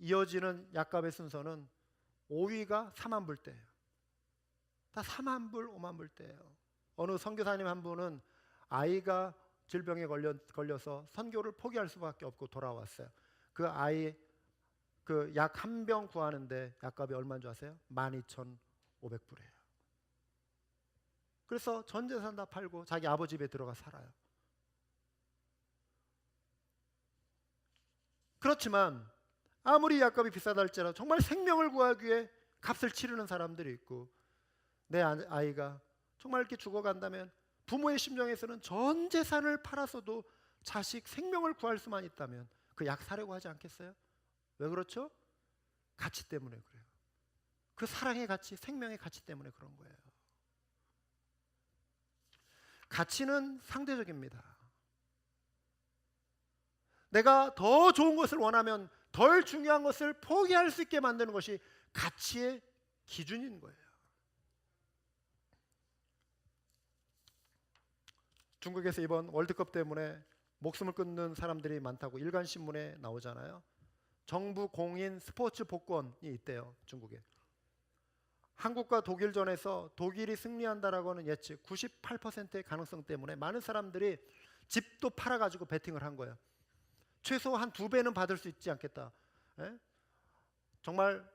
이어지는 약값의 순서는 5위가 4만 불대예요. 다 4만 불, 5만 불대예요. 어느 선교사님 한 분은 아이가 질병에 걸려서 선교를 포기할 수밖에 없고 돌아왔어요. 그 아이 그 약 한 병 구하는데 약값이 얼마인 줄 아세요? 12,500불이에요. 그래서 전 재산 다 팔고 자기 아버지 집에 들어가 살아요. 그렇지만 아무리 약값이 비싸다 할지라도 정말 생명을 구하기 위해 값을 치르는 사람들이 있고, 내 아이가 정말 이렇게 죽어간다면 부모의 심정에서는 전 재산을 팔아서도 자식 생명을 구할 수만 있다면 그 약 사려고 하지 않겠어요? 왜 그렇죠? 가치 때문에 그래요. 그 사랑의 가치, 생명의 가치 때문에 그런 거예요. 가치는 상대적입니다. 내가 더 좋은 것을 원하면 덜 중요한 것을 포기할 수 있게 만드는 것이 가치의 기준인 거예요. 중국에서 이번 월드컵 때문에 목숨을 끊는 사람들이 많다고 일간신문에 나오잖아요. 정부 공인 스포츠 복권이 있대요, 중국에. 한국과 독일전에서 독일이 승리한다라고 하는 예측 98%의 가능성 때문에 많은 사람들이 집도 팔아가지고 베팅을 한 거예요. 최소 한 2배는 받을 수 있지 않겠다. 예? 정말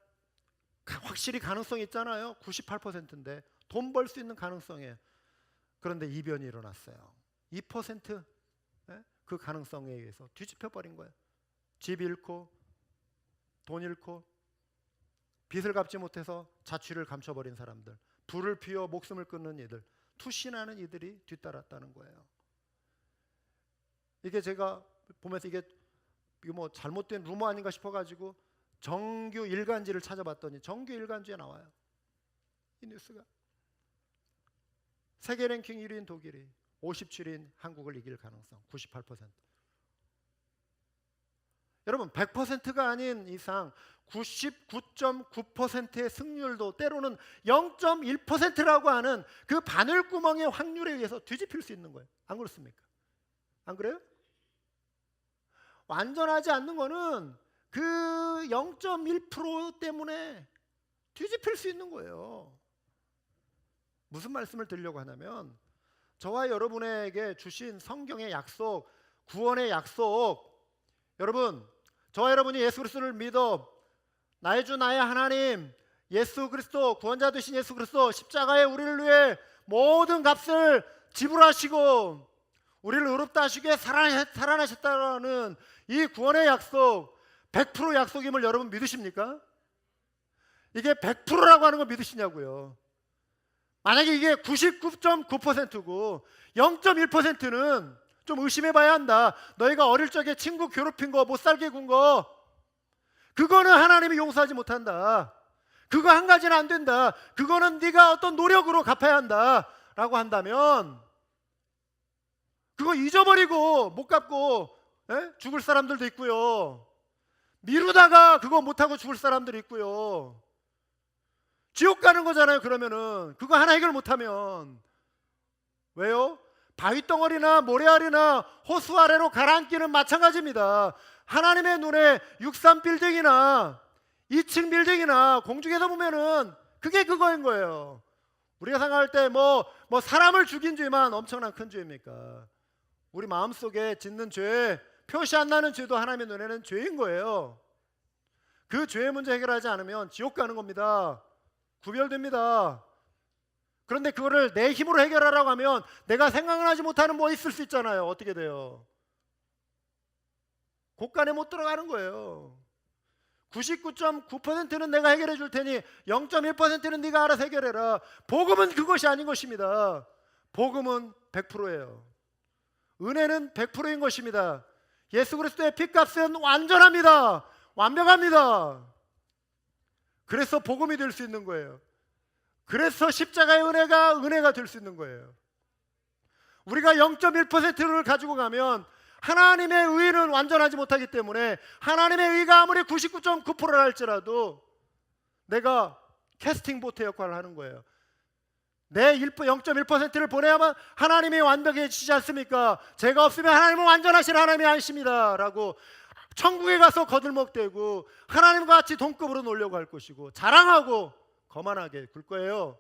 확실히 가능성이 있잖아요. 98%인데 돈 벌 수 있는 가능성이에요. 그런데 이변이 일어났어요. 2% 그 가능성에 의해서 뒤집혀 버린 거예요. 집 잃고 돈 잃고 빚을 갚지 못해서 자취를 감춰버린 사람들, 불을 피워 목숨을 끊는 이들, 투신하는 이들이 뒤따랐다는 거예요. 이게 제가 보면서 이게 뭐 잘못된 루머 아닌가 싶어가지고 정규 일간지를 찾아봤더니 정규 일간지에 나와요. 이 뉴스가. 세계 랭킹 1위인 독일이 57위인 한국을 이길 가능성 98%. 여러분 100%가 아닌 이상 99.9%의 승률도 때로는 0.1%라고 하는 그 바늘구멍의 확률에 의해서 뒤집힐 수 있는 거예요. 안 그렇습니까? 안 그래요? 완전하지 않는 거는 그 0.1% 때문에 뒤집힐 수 있는 거예요. 무슨 말씀을 드리려고 하냐면 저와 여러분에게 주신 성경의 약속, 구원의 약속, 여러분 저와 여러분이 예수 그리스도를 믿어 나의 주 나의 하나님 예수 그리스도 구원자 되신 예수 그리스도 십자가에 우리를 위해 모든 값을 지불하시고 우리를 의롭다 하시기에 살아나셨다는 이 구원의 약속 100% 약속임을 여러분 믿으십니까? 이게 100%라고 하는 거 믿으시냐고요. 만약에 이게 99.9%고 0.1%는 좀 의심해 봐야 한다. 너희가 어릴 적에 친구 괴롭힌 거, 못 살게 군 거, 그거는 하나님이 용서하지 못한다. 그거 한 가지는 안 된다. 그거는 네가 어떤 노력으로 갚아야 한다 라고 한다면 그거 잊어버리고 못 갚고 죽을 사람들도 있고요. 미루다가 그거 못하고 죽을 사람들이 있고요. 지옥 가는 거잖아요. 그러면은 그거 하나 해결 못하면. 왜요? 바위덩어리나 모래알이나 호수 아래로 가라앉기는 마찬가지입니다. 하나님의 눈에 63빌딩이나 2층 빌딩이나 공중에서 보면은 그게 그거인 거예요. 우리가 생각할 때 뭐 사람을 죽인 죄만 엄청난 큰 죄입니까? 우리 마음속에 짓는 죄, 표시 안 나는 죄도 하나님의 눈에는 죄인 거예요. 그 죄의 문제 해결하지 않으면 지옥 가는 겁니다. 구별됩니다. 그런데 그거를 내 힘으로 해결하라고 하면 내가 생각나지 못하는 뭐 있을 수 있잖아요. 어떻게 돼요? 곳간에 못 들어가는 거예요. 99.9%는 내가 해결해 줄 테니 0.1%는 네가 알아서 해결해라. 복음은 그것이 아닌 것입니다. 복음은 100%예요. 은혜는 100%인 것입니다. 예수 그리스도의 피값은 완전합니다. 완벽합니다. 그래서 복음이 될 수 있는 거예요. 그래서 십자가의 은혜가 될 수 있는 거예요. 우리가 0.1%를 가지고 가면 하나님의 의는 완전하지 못하기 때문에 하나님의 의가 아무리 99.9%라 할지라도 내가 캐스팅 보트 역할을 하는 거예요. 내 0.1%를 보내야만 하나님이 완벽해지지 않습니까? 제가 없으면 하나님은 완전하신 하나님이 아니십니다 라고 천국에 가서 거들먹대고 하나님과 같이 동급으로 놀려고 할 것이고 자랑하고 거만하게 굴 거예요.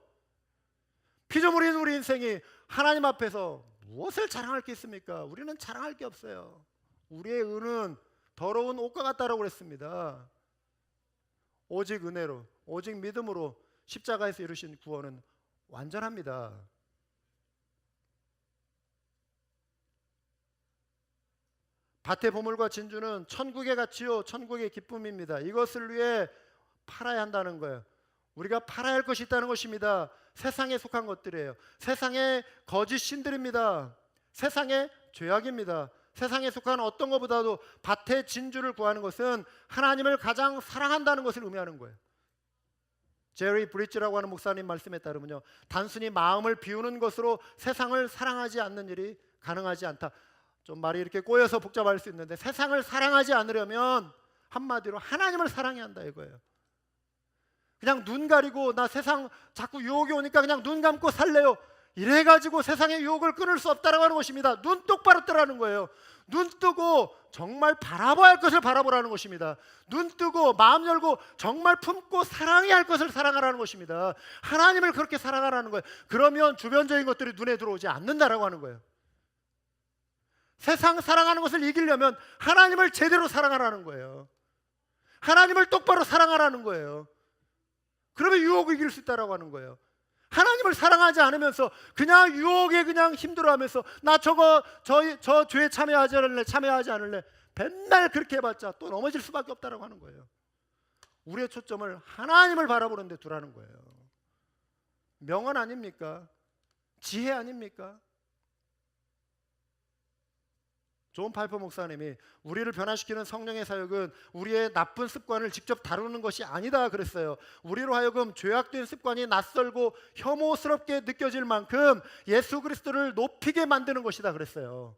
피조물 인 우리 인생이 하나님 앞에서 무엇을 자랑할 게 있습니까? 우리는 자랑할 게 없어요. 우리의 은은 더러운 옷과 같다라고 그랬습니다. 오직 은혜로, 오직 믿음으로 십자가에서 이루신 구원은 완전합니다. 밭의 보물과 진주는 천국의 가치요 천국의 기쁨입니다. 이것을 위해 팔아야 한다는 거예요. 우리가 팔아야 할 것이 있다는 것입니다. 세상에 속한 것들이에요. 세상의 거짓 신들입니다. 세상의 죄악입니다. 세상에 속한 어떤 것보다도 밭의 진주를 구하는 것은 하나님을 가장 사랑한다는 것을 의미하는 거예요. 제리 브리지라고 하는 목사님 말씀에 따르면요, 단순히 마음을 비우는 것으로 세상을 사랑하지 않는 일이 가능하지 않다. 좀 말이 이렇게 꼬여서 복잡할 수 있는데 세상을 사랑하지 않으려면 한마디로 하나님을 사랑해야 한다 이거예요. 그냥 눈 가리고 나 세상 자꾸 유혹이 오니까 그냥 눈 감고 살래요, 이래가지고 세상의 유혹을 끊을 수 없다라고 하는 것입니다. 눈 똑바로 뜨라는 거예요. 눈 뜨고 정말 바라봐야 할 것을 바라보라는 것입니다. 눈 뜨고 마음 열고 정말 품고 사랑해야 할 것을 사랑하라는 것입니다. 하나님을 그렇게 사랑하라는 거예요. 그러면 주변적인 것들이 눈에 들어오지 않는다라고 하는 거예요. 세상 사랑하는 것을 이기려면 하나님을 제대로 사랑하라는 거예요. 하나님을 똑바로 사랑하라는 거예요. 그러면 유혹을 이길 수 있다라고 하는 거예요. 하나님을 사랑하지 않으면서 그냥 유혹에 그냥 힘들어하면서 나 저 죄에 참여하지 않을래 맨날 그렇게 해봤자 또 넘어질 수밖에 없다라고 하는 거예요. 우리의 초점을 하나님을 바라보는 데 두라는 거예요. 명언 아닙니까? 지혜 아닙니까? 존 파이퍼 목사님이 우리를 변화시키는 성령의 사역은 우리의 나쁜 습관을 직접 다루는 것이 아니다 그랬어요. 우리로 하여금 죄악된 습관이 낯설고 혐오스럽게 느껴질 만큼 예수 그리스도를 높이게 만드는 것이다 그랬어요.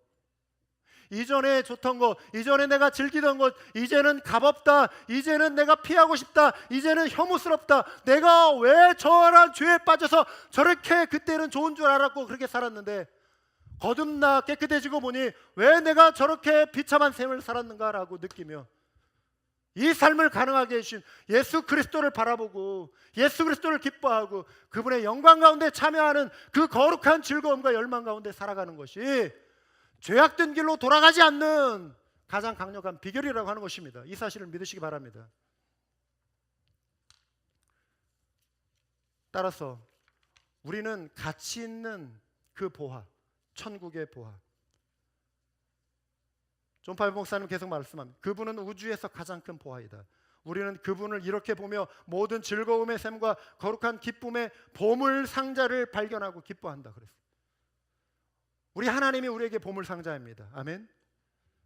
이전에 좋던 것, 이전에 내가 즐기던 것, 이제는 값없다, 이제는 내가 피하고 싶다, 이제는 혐오스럽다, 내가 왜 저런 죄에 빠져서 저렇게 그때는 좋은 줄 알았고 그렇게 살았는데 거듭나 깨끗해지고 보니 왜 내가 저렇게 비참한 삶을 살았는가라고 느끼며 이 삶을 가능하게 해주신 예수 그리스도를 바라보고 예수 그리스도를 기뻐하고 그분의 영광 가운데 참여하는 그 거룩한 즐거움과 열망 가운데 살아가는 것이 죄악된 길로 돌아가지 않는 가장 강력한 비결이라고 하는 것입니다. 이 사실을 믿으시기 바랍니다. 따라서 우리는 가치 있는 그 보화, 천국의 보화. 존 파이퍼 목사님 계속 말씀합니다. 그분은 우주에서 가장 큰 보화이다. 우리는 그분을 이렇게 보며 모든 즐거움의 샘과 거룩한 기쁨의 보물 상자를 발견하고 기뻐한다 그랬어요. 우리 하나님이 우리에게 보물 상자입니다. 아멘.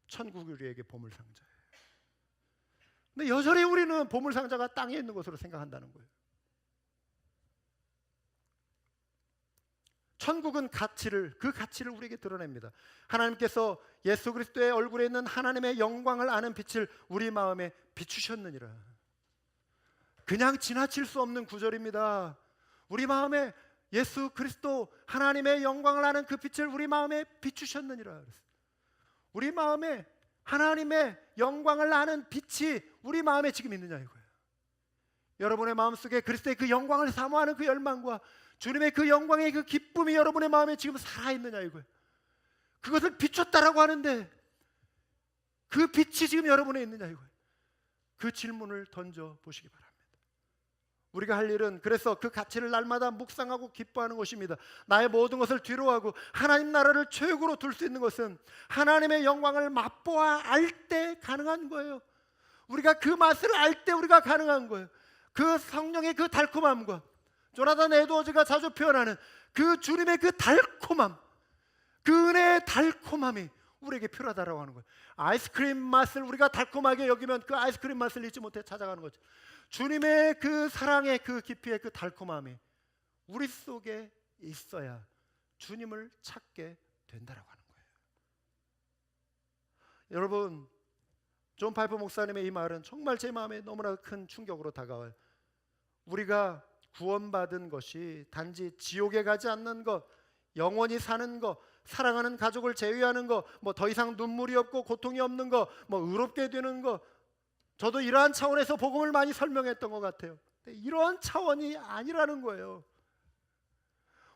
천국이 우리에게 보물 상자예요. 근데 여전히 우리는 보물 상자가 땅에 있는 것으로 생각한다는 거예요. 천국은 그 가치를 우리에게 드러냅니다. 하나님께서 예수 그리스도의 얼굴에 있는 하나님의 영광을 아는 빛을 우리 마음에 비추셨느니라. 그냥 지나칠 수 없는 구절입니다. 우리 마음에 예수 그리스도 하나님의 영광을 아는 그 빛을 우리 마음에 비추셨느니라. 우리 마음에 하나님의 영광을 아는 빛이 우리 마음에 지금 있느냐 이거예요. 여러분의 마음속에 그리스도의 그 영광을 사모하는 그 열망과 주님의 그 영광의 그 기쁨이 여러분의 마음에 지금 살아있느냐 이거예요. 그것을 비췄다라고 하는데 그 빛이 지금 여러분에 있느냐 이거예요. 그 질문을 던져보시기 바랍니다. 우리가 할 일은 그래서 그 가치를 날마다 묵상하고 기뻐하는 것입니다. 나의 모든 것을 뒤로하고 하나님 나라를 최고로 둘 수 있는 것은 하나님의 영광을 맛보아 알 때 가능한 거예요. 우리가 그 맛을 알 때 우리가 가능한 거예요. 그 성령의 그 달콤함과 조나단 에드워즈가 자주 표현하는 그 주님의 그 달콤함, 그 은혜의 달콤함이 우리에게 필요하다라고 하는 거예요. 아이스크림 맛을 우리가 달콤하게 여기면 그 아이스크림 맛을 잊지 못해 찾아가는 거죠. 주님의 그 사랑의 그 깊이의 그 달콤함이 우리 속에 있어야 주님을 찾게 된다라고 하는 거예요. 여러분, 존 파이퍼 목사님의 이 말은 정말 제 마음에 너무나 큰 충격으로 다가와요. 우리가 구원받은 것이 단지 지옥에 가지 않는 것, 영원히 사는 것, 사랑하는 가족을 제외하는 것, 뭐 더 이상 눈물이 없고 고통이 없는 것, 뭐 의롭게 되는 것, 저도 이러한 차원에서 복음을 많이 설명했던 것 같아요. 이러한 차원이 아니라는 거예요.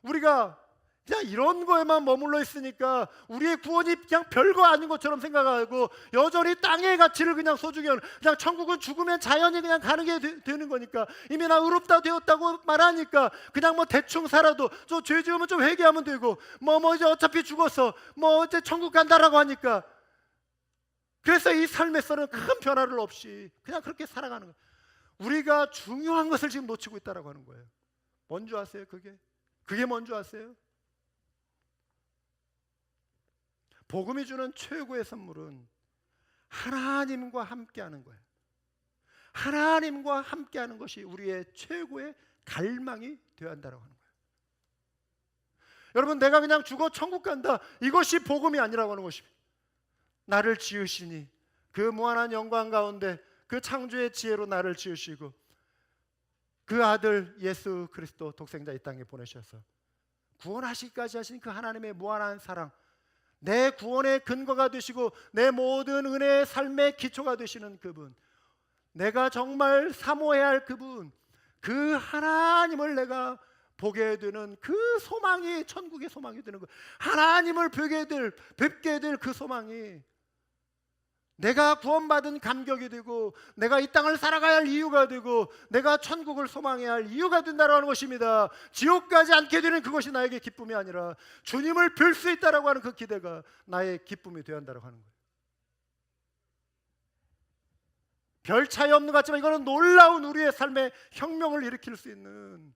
우리가 그냥 이런 거에만 머물러 있으니까 우리의 구원이 그냥 별거 아닌 것처럼 생각하고 여전히 땅의 가치를 그냥 소중히 하는, 그냥 천국은 죽으면 자연히 그냥 가는 게 되는 거니까 이미 나 의롭다 되었다고 말하니까 그냥 뭐 대충 살아도 저 죄 지으면 좀 회개하면 되고 뭐 이제 어차피 죽었어 뭐 이제 천국 간다라고 하니까 그래서 이 삶에서는 큰 변화를 없이 그냥 그렇게 살아가는 거예요. 우리가 중요한 것을 지금 놓치고 있다라고 하는 거예요. 뭔지 아세요? 그게 뭔지 아세요? 복음이 주는 최고의 선물은 하나님과 함께하는 거예요. 하나님과 함께하는 것이 우리의 최고의 갈망이 되어야 한다고 하는 거예요. 여러분, 내가 그냥 죽어 천국 간다, 이것이 복음이 아니라고 하는 것입니다. 나를 지으시니 그 무한한 영광 가운데 그 창조의 지혜로 나를 지으시고 그 아들 예수 그리스도 독생자 이 땅에 보내셔서 구원하시기까지 하신 그 하나님의 무한한 사랑, 내 구원의 근거가 되시고 내 모든 은혜의 삶의 기초가 되시는 그분, 내가 정말 사모해야 할 그분, 그 하나님을 내가 보게 되는 그 소망이 천국의 소망이 되는 거예요. 하나님을 뵙게 될 그 소망이 내가 구원받은 감격이 되고 내가 이 땅을 살아가야 할 이유가 되고 내가 천국을 소망해야 할 이유가 된다라는 것입니다. 지옥 가지 않게 되는 그것이 나에게 기쁨이 아니라 주님을 뵐 수 있다라고 하는 그 기대가 나의 기쁨이 되어야 한다고 하는 거예요. 별 차이 없는 것 같지만 이거는 놀라운 우리의 삶에 혁명을 일으킬 수 있는,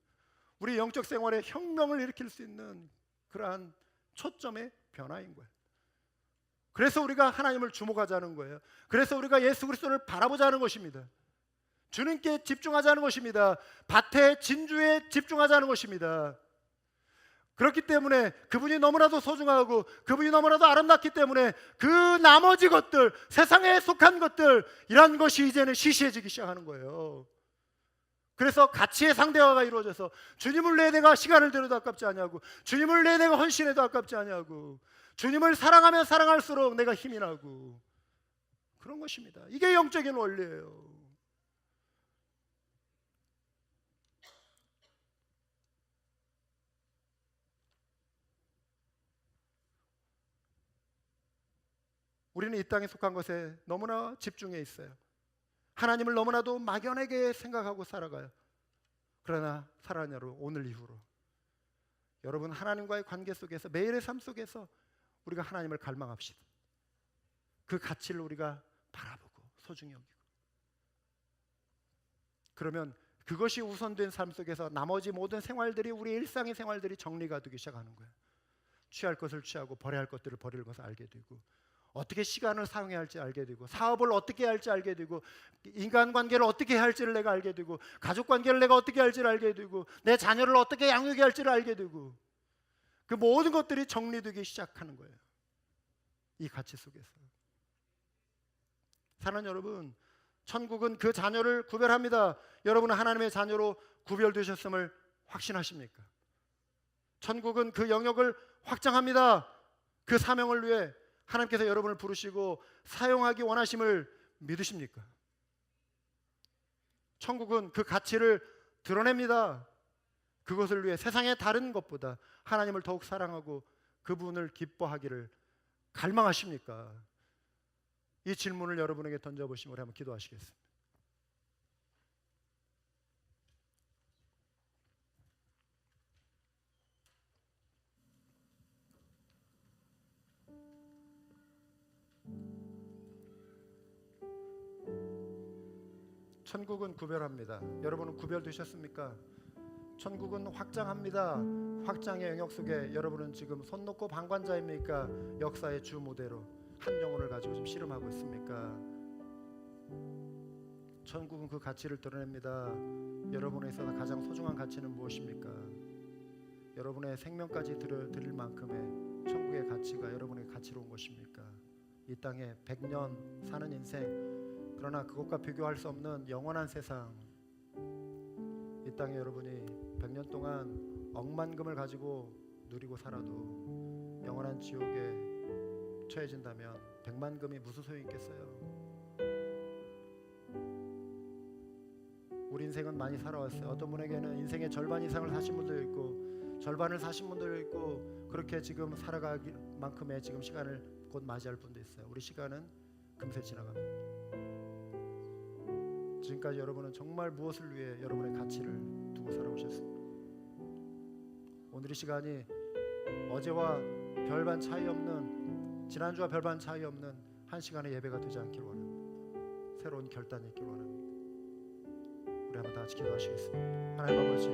우리 영적 생활에 혁명을 일으킬 수 있는 그러한 초점의 변화인 거예요. 그래서 우리가 하나님을 주목하자는 거예요. 그래서 우리가 예수 그리스도를 바라보자는 것입니다. 주님께 집중하자는 것입니다. 밭의 진주에 집중하자는 것입니다. 그렇기 때문에 그분이 너무나도 소중하고 그분이 너무나도 아름답기 때문에 그 나머지 것들, 세상에 속한 것들, 이런 것이 이제는 시시해지기 시작하는 거예요. 그래서 가치의 상대화가 이루어져서 주님을 위해 내가 시간을 들여도 아깝지 않냐고, 주님을 위해 내가 헌신해도 아깝지 않냐고, 주님을 사랑하면 사랑할수록 내가 힘이 나고, 그런 것입니다. 이게 영적인 원리예요. 우리는 이 땅에 속한 것에 너무나 집중해 있어요. 하나님을 너무나도 막연하게 생각하고 살아가요. 그러나 사랑하는 오늘 이후로 여러분, 하나님과의 관계 속에서, 매일의 삶 속에서 우리가 하나님을 갈망합시다. 그 가치를 우리가 바라보고 소중히 여기고, 그러면 그것이 우선된 삶 속에서 나머지 모든 생활들이, 우리 일상의 생활들이 정리가 되기 시작하는 거예요. 취할 것을 취하고 버려야 할 것들을 버릴 것을 알게 되고, 어떻게 시간을 사용해야 할지 알게 되고, 사업을 어떻게 해야 할지 알게 되고, 인간관계를 어떻게 해야 할지를 내가 알게 되고, 가족관계를 내가 어떻게 해야 할지를 알게 되고, 내 자녀를 어떻게 양육해야 할지를 알게 되고, 그 모든 것들이 정리되기 시작하는 거예요. 이 가치 속에서. 사랑하는 여러분, 천국은 그 자녀를 구별합니다. 여러분은 하나님의 자녀로 구별되셨음을 확신하십니까? 천국은 그 영역을 확장합니다. 그 사명을 위해 하나님께서 여러분을 부르시고 사용하기 원하심을 믿으십니까? 천국은 그 가치를 드러냅니다. 그것을 위해 세상의 다른 것보다 하나님을 더욱 사랑하고 그분을 기뻐하기를 갈망하십니까? 이 질문을 여러분에게 던져보시면 우리 한번 기도하시겠습니다. 천국은 구별합니다. 여러분은 구별되셨습니까? 천국은 확장합니다. 확장의 영역 속에 여러분은 지금 손 놓고 방관자입니까? 역사의 주 무대로 한 영혼을 가지고 지금 씨름하고 있습니까? 천국은 그 가치를 드러냅니다. 여러분에 있어서 가장 소중한 가치는 무엇입니까? 여러분의 생명까지 드릴 만큼의 천국의 가치가 여러분의 가치로운 것입니까? 이 땅에 100년 사는 인생, 그러나 그것과 비교할 수 없는 영원한 세상, 이 땅에 여러분이 100년 동안 억만금을 가지고 누리고 살아도 영원한 지옥에 처해진다면 100만금이 무슨 소용이 있겠어요? 우리 인생은 많이 살아왔어요. 어떤 분에게는 인생의 절반 이상을 사신 분도 있고, 절반을 사신 분도 있고, 그렇게 지금 살아가기 만큼의 지금 시간을 곧 맞이할 분도 있어요. 우리 시간은 금세 지나갑니다. 지금까지 여러분은 정말 무엇을 위해 여러분의 가치를 두고 살아오셨습니까? 오늘 이 시간이 어제와 별반 차이 없는, 지난주와 별반 차이 없는 한 시간의 예배가 되지 않기를 원합니다. 새로운 결단이 있기를 원합니다. 우리 한번 다 같이 기도하시겠습니다. 하나님 아버지,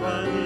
영광이